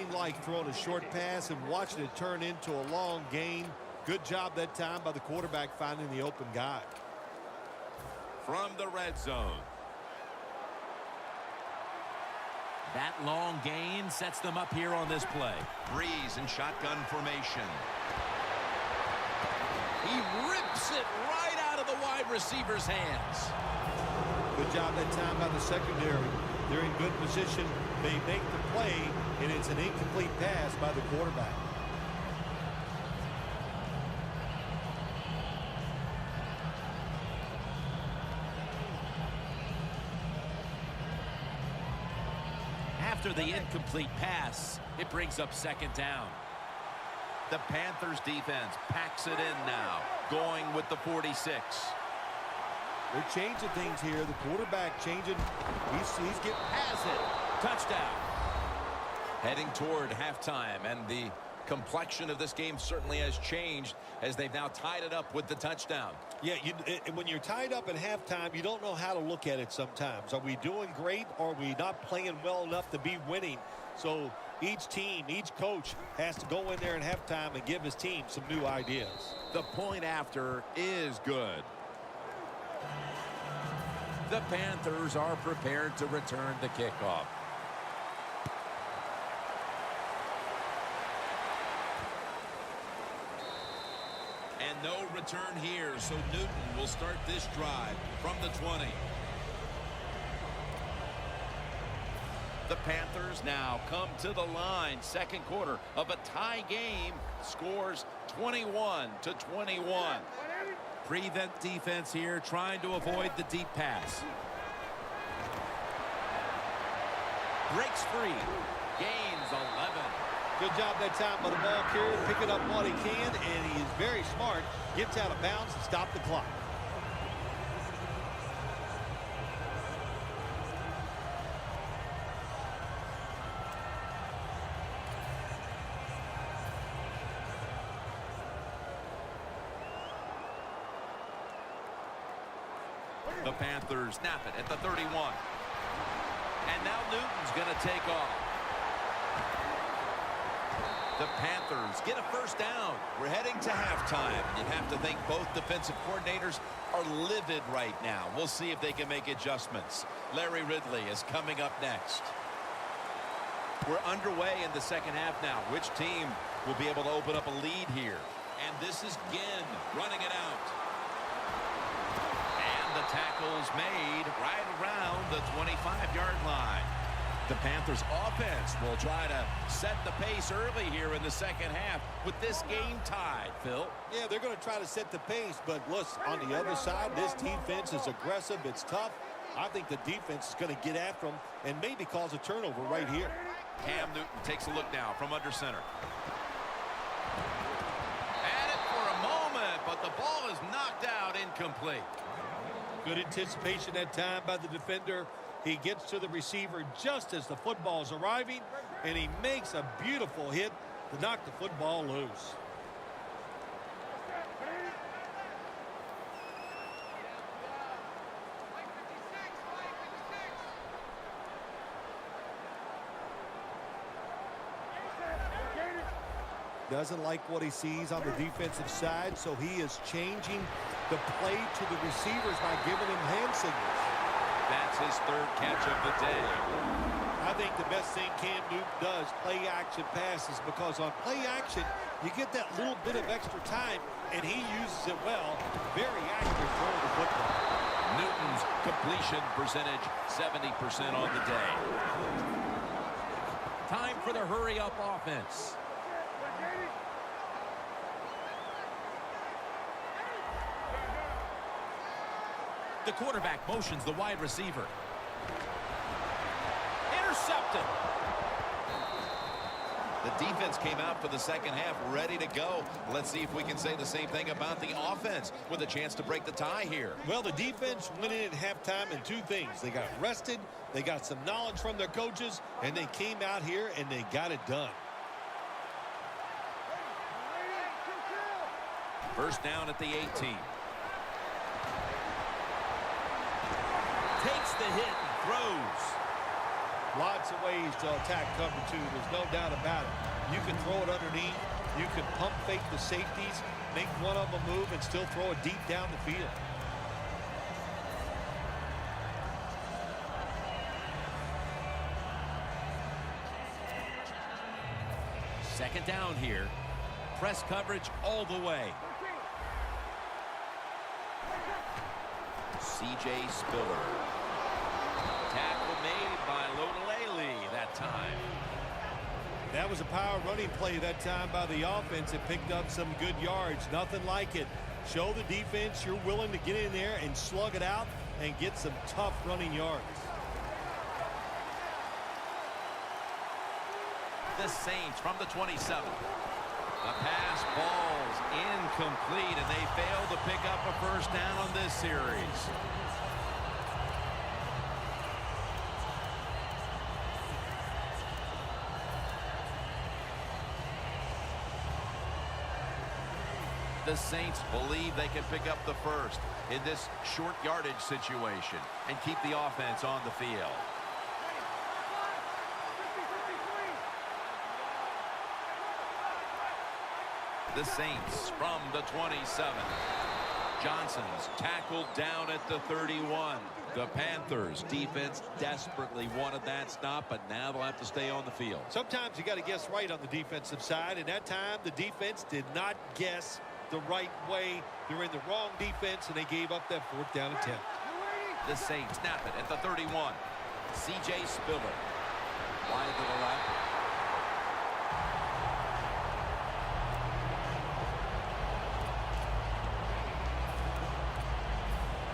nothing like throwing a short pass and watching it turn into a long gain. Good job that time by the quarterback finding the open guy. From the red zone. That long gain sets them up here on this play. Breeze in shotgun formation. He rips it right out of the wide receiver's hands. Good job that time by the secondary. They're in good position. They make the play, and it's an incomplete pass by the quarterback. After the incomplete pass, it brings up second down. The Panthers defense packs it in now, going with the 46. They're changing things here. The quarterback changing. He's getting has it. Touchdown. Heading toward halftime, and the complexion of this game certainly has changed as they've now tied it up with the touchdown. Yeah, when you're tied up at halftime, you don't know how to look at it sometimes. Are we doing great, or are we not playing well enough to be winning? So each team, each coach has to go in there at halftime and give his team some new ideas. The point after is good. The Panthers are prepared to return the kickoff. And no return here, so Newton will start this drive from the 20. The Panthers now come to the line. Second quarter of a tie game. Scores 21-21. Prevent defense here, trying to avoid the deep pass. Breaks free. Gains 11. Good job that time by the ball carrier, picking up what he can, and he is very smart. Gets out of bounds and stop the clock. The Panthers snap it at the 31. And now Newton's going to take off. The Panthers get a first down. We're heading to halftime. You have to think both defensive coordinators are livid right now. We'll see if they can make adjustments. Larry Ridley is coming up next. We're underway in the second half now. Which team will be able to open up a lead here? And this is Ginn running it out. And the tackle's made right around the 25-yard line. The Panthers offense will try to set the pace early here in the second half with this game tied, Phil. Yeah, they're going to try to set the pace, but listen, on the other side, this defense is aggressive. It's tough. I think the defense is going to get after them and maybe cause a turnover right here. Cam Newton takes a look now from under center. At it for a moment, but the ball is knocked out incomplete. Good anticipation that time by the defender. He gets to the receiver just as the football is arriving, and he makes a beautiful hit to knock the football loose. Doesn't like what he sees on the defensive side, so he is changing the play to the receivers by giving him hand signals. That's his third catch of the day. I think the best thing Cam Newton does, play action passes, because on play action, you get that little bit of extra time, and he uses it well. Very accurate throw of the football. Newton's completion percentage, 70% on the day. Time for the hurry-up offense. The quarterback motions the wide receiver. Intercepted. The defense came out for the second half ready to go. Let's see if we can say the same thing about the offense with a chance to break the tie here. Well, the defense went in at halftime in two things. They got rested, they got some knowledge from their coaches, and they came out here and they got it done. First down at the 18. Takes the hit and throws. Lots of ways to attack cover two. There's no doubt about it. You can throw it underneath. You can pump fake the safeties, make one of them move, and still throw it deep down the field. Second down here. Press coverage all the way. C.J. Spiller. Tackle made by Lonalele that time. That was a power running play that time by the offense. It picked up some good yards. Nothing like it. Show the defense you're willing to get in there and slug it out and get some tough running yards. The Saints from the 27. The pass ball's incomplete, and they fail to pick up a first down on this series. The Saints believe they can pick up the first in this short yardage situation and keep the offense on the field. The Saints from the 27. Johnson's tackled down at the 31. The Panthers defense desperately wanted that stop, but now they'll have to stay on the field. Sometimes you got to guess right on the defensive side, and that time the defense did not guess the right way. They're in the wrong defense, and they gave up that fourth down attempt. The Saints snap it at the 31. C.J. Spiller. Wide to the left.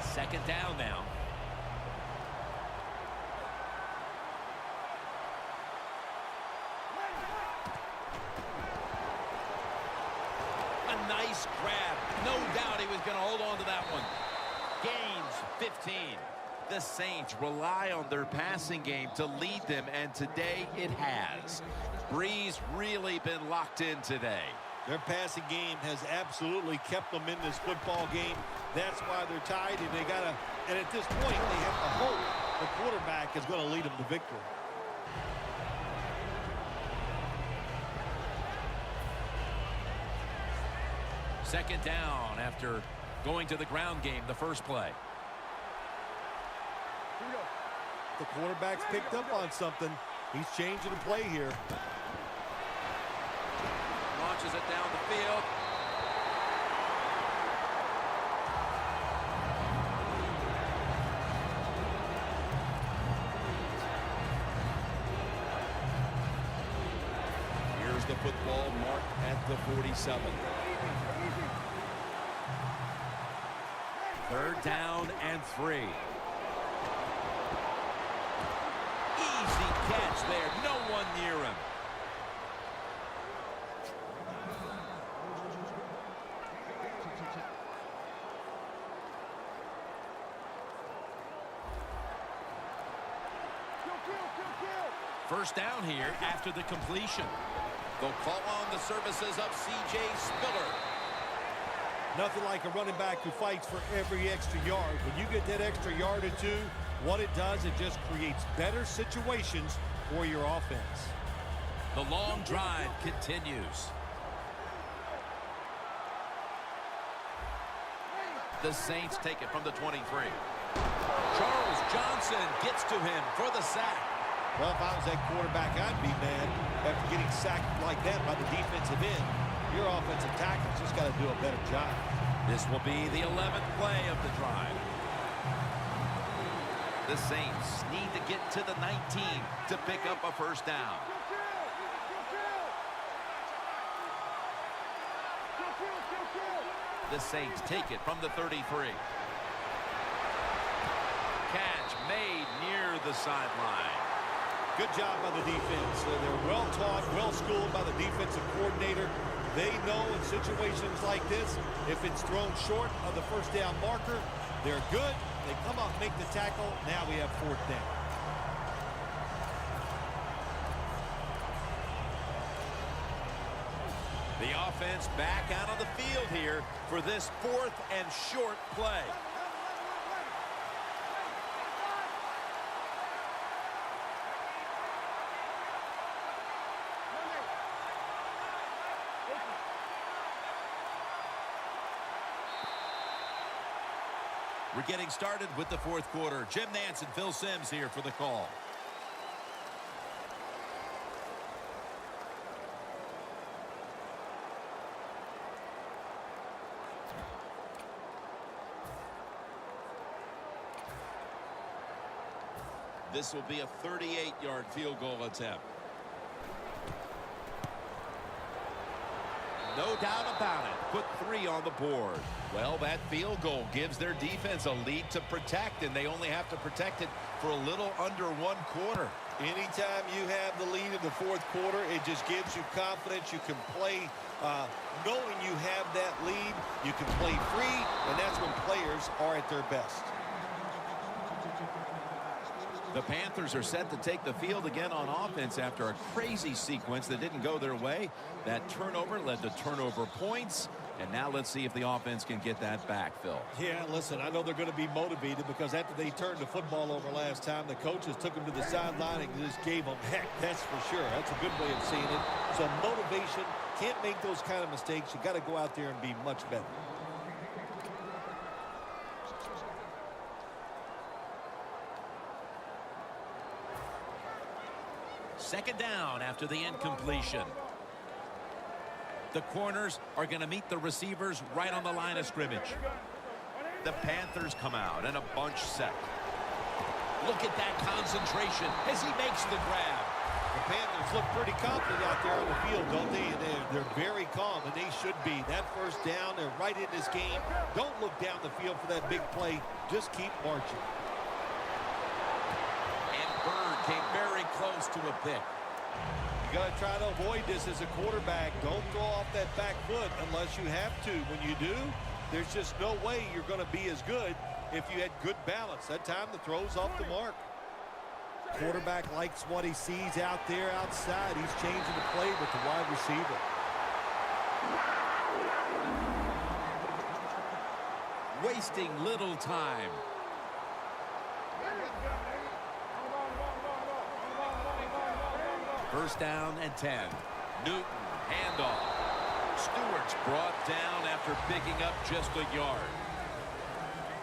Second down now. A nice grab. No doubt he was going to hold on to that one. Gains 15. The Saints rely on their passing game to lead them, and today it has. Breeze really been locked in today. Their passing game has absolutely kept them in this football game. That's why they're tied, and and at this point, they have to hope the quarterback is going to lead them to victory. Second down after going to the ground game the first play. The quarterback's picked up on something. He's changing the play here. Launches it down the field. Here's the football marked at the 47. Third down and 3. Easy catch there. No one near him. First down here after the completion. They'll call on the services of C.J. Spiller. Nothing like a running back who fights for every extra yard. When you get that extra yard or two, what it does, it just creates better situations for your offense. The long drive continues. The Saints take it from the 23. Charles Johnson gets to him for the sack. Well, if I was that quarterback, I'd be mad after getting sacked like that by the defensive end. Your offensive tackle's just got to do a better job. This will be the 11th play of the drive. The Saints need to get to the 19 to pick up a first down. The Saints take it from the 33. Catch made near the sideline. Good job by the defense. They're well taught, well schooled by the defensive coordinator. They know in situations like this, if it's thrown short of the first down marker, they're good. They come up, make the tackle. Now we have fourth down. The offense back out on the field here for this fourth and short play. We're getting started with the fourth quarter. Jim Nance and Phil Simms here for the call. This will be a 38-yard field goal attempt. No doubt about it. Put 3 on the board. Well, that field goal gives their defense a lead to protect, and they only have to protect it for a little under 1 quarter. Anytime you have the lead in the fourth quarter, it just gives you confidence. You can play knowing you have that lead. You can play free, and that's when players are at their best. The Panthers are set to take the field again on offense after a crazy sequence that didn't go their way. That turnover led to turnover points. And now let's see if the offense can get that back, Phil. Yeah, listen, I know they're going to be motivated because after they turned the football over last time, the coaches took them to the sideline and just gave them heck, that's for sure. That's a good way of seeing it. So motivation, can't make those kind of mistakes. You got to go out there and be much better. Second down after the incompletion. The corners are going to meet the receivers right on the line of scrimmage. The Panthers come out in a bunch set. Look at that concentration as he makes the grab. The Panthers look pretty confident out there on the field, don't they? They're very calm, and they should be. That first down, they're right in this game. Don't look down the field for that big play. Just keep marching. Came very close to a pick. You got to try to avoid this as a quarterback. Don't throw off that back foot unless you have to. When you do, there's just no way you're going to be as good if you had good balance. That time the throw's off the mark. Quarterback likes what he sees out there outside. He's changing the play with the wide receiver. Wasting little time. First down and 10. Newton, handoff. Stewart's brought down after picking up just a yard.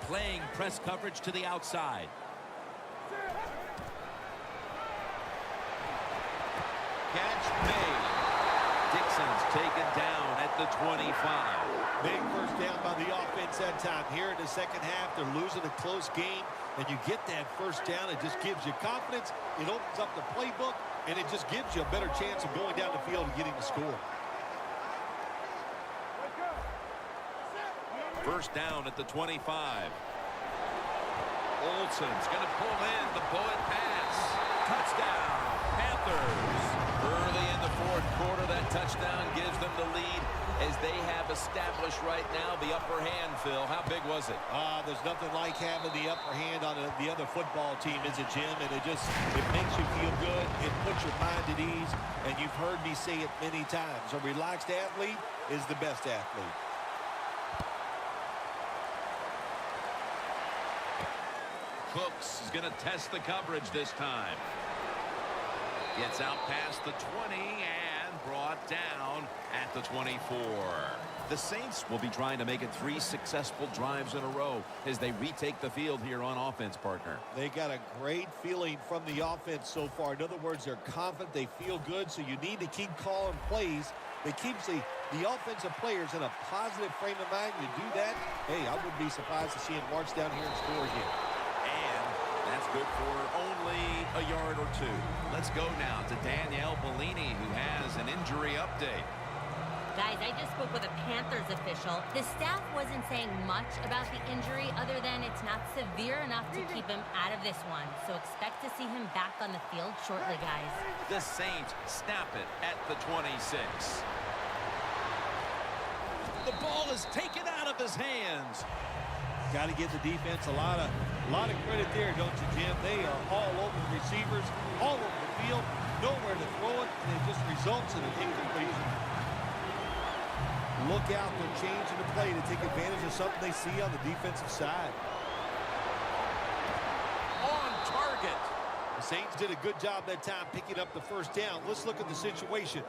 Playing press coverage to the outside. Catch made. Dixon's taken down at the 25. Big first down by the offense that time. Here in the second half, they're losing a close game, and you get that first down. It just gives you confidence. It opens up the playbook, and it just gives you a better chance of going down the field and getting the score. First down at the 25. Olsen's going to pull in the bullet pass. Touchdown, Panthers. Early in the fourth quarter, that touchdown gives them the lead as they have established right now the upper hand, Phil. How big was it? There's nothing like having the upper hand on the other football team, is it, Jim? And it makes you feel good. It puts your mind at ease. And you've heard me say it many times. A relaxed athlete is the best athlete. Cooks is going to test the coverage this time. Gets out past the 20 and brought down at the 24. The Saints will be trying to make it 3 successful drives in a row as they retake the field here on offense, partner. They got a great feeling from the offense so far. In other words, they're confident, they feel good, so you need to keep calling plays. It keeps the offensive players in a positive frame of mind. You do that, hey, I wouldn't be surprised to see him march down here and score again. That's good for only a yard or 2. Let's go now to Danielle Bellini, who has an injury update. Guys, I just spoke with a Panthers official. The staff wasn't saying much about the injury other than it's not severe enough to keep him out of this one. So expect to see him back on the field shortly, guys. The Saints snap it at the 26. The ball is taken out of his hands. Got to give the defense a lot of credit there, don't you, Jim? They are all over the receivers, all over the field, nowhere to throw it, and it just results in an incompletion. Look out, they're changing the play to take advantage of something they see on the defensive side. On target. The Saints did a good job that time picking up the first down. Let's look at the situation.